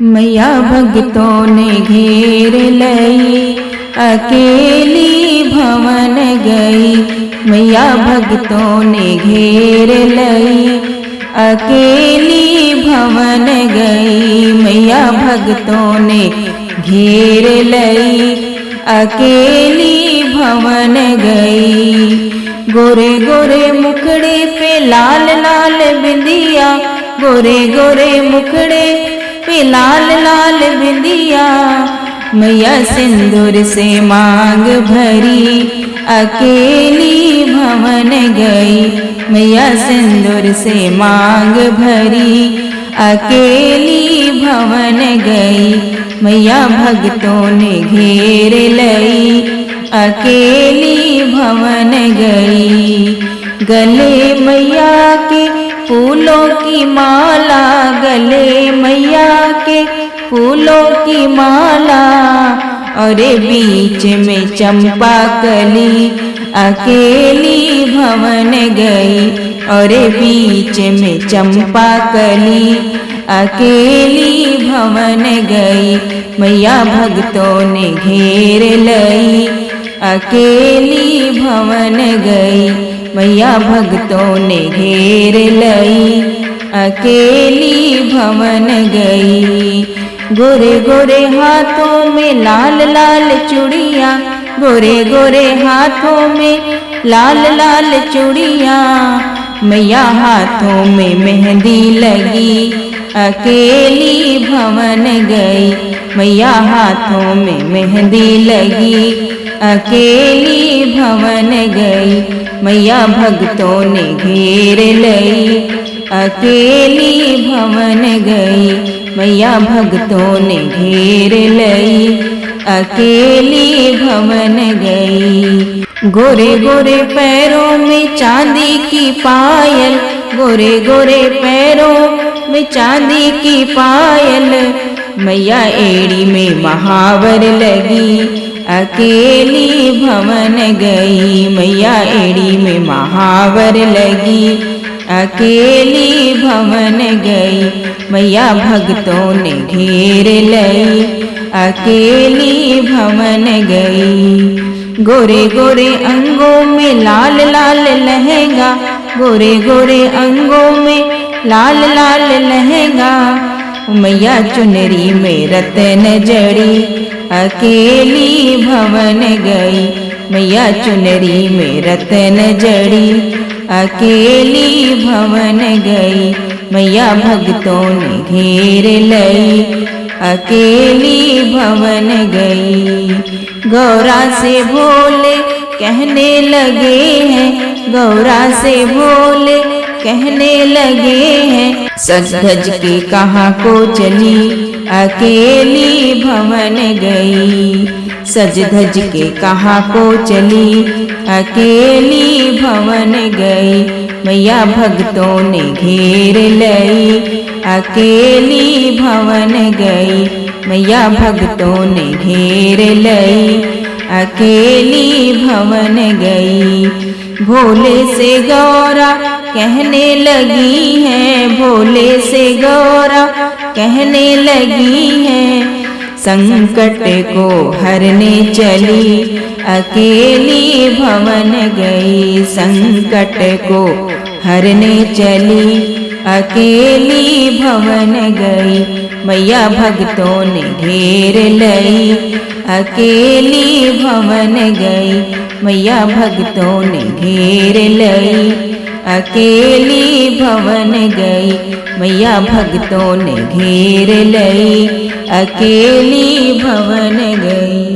मैया भगतों ने घेर लई, अकेली भवन गई। मैया भगतों ने घेर लई, अकेली भवन गई। मैया भगतों ने घेर लई, अकेली भवन गई। गोरे गोरे मुखड़े पे लाल लाल बिंदिया, गोरे गोरे मुखड़े पे लाल लाल बिंदिया। मैया सिंदूर से मांग भरी, अकेली भवन गई। मैया सिंदूर से मांग भरी, अकेली भवन गई। मैया भगतों ने घेर लई, अकेली भवन गई। गले मैया के फूलों की माला, गले मैया के फूलों की माला। और बीच में चंपा कली, अकेली भवन गई। और बीच में चंपा कली, अकेली भवन गई। मैया भगतों ने घेर लई, अकेली भवन गई। मैया भगतों ने घेर लई, अकेली भवन गई। गोरे गोरे हाथों में लाल लाल चूड़ियाँ, गोरे गोरे हाथों में लाल लाल चूड़ियाँ। मैया हाथों में मेहंदी लगी, अकेली भवन गई। मैया हाथों में मेहंदी लगी, अकेली भवन गई। मैया भगतों ने घेर लई, अकेली भवन गई। मैया भगतों ने घेर लई, अकेली भवन गई। गोरे गोरे पैरों में चांदी की पायल, गोरे गोरे पैरों में चांदी की पायल। मैया एड़ी में महावर लगी, अकेली भवन गई। मैया एड़ी में महावर लगी, अकेली भवन गई। मैया भगतों ने घेर लई, अकेली भवन गई। गोरे गोरे अंगों में लाल लाल लहंगा, गोरे गोरे अंगों में लाल लाल लहंगा। मैया चुनरी में रतन जड़ी, अकेली भवन गई। मैया चुनरी में रतन जड़ी, अकेली भवन गई। मैया भगतों ने घेर लई, अकेली भवन गई। गौरा से भोले कहने लगे हैं, गौरा से भोले कहने लगे हैं। सज धज के कहाँ को चली, अकेली भवन गई। सज धज के कहाँ को चली, अकेली भवन गई। मैया भगतों ने घेर लई, अकेली भवन गई। मैया भगतों ने घेर लई, अकेली भवन गई। भोले से गौरा कहने लगी हैं, भोले से गौरा कहने लगी हैं। संकट को हरने चली, अकेली भवन गई। संकट को हरने चली, अकेली भवन गई। मैया भगतों ने घेर लई, अकेली भवन गई। मैया भगतों ने घेर लई, अकेली भवन गई। मैया भगतों ने घेर लई, अकेली भवन गई।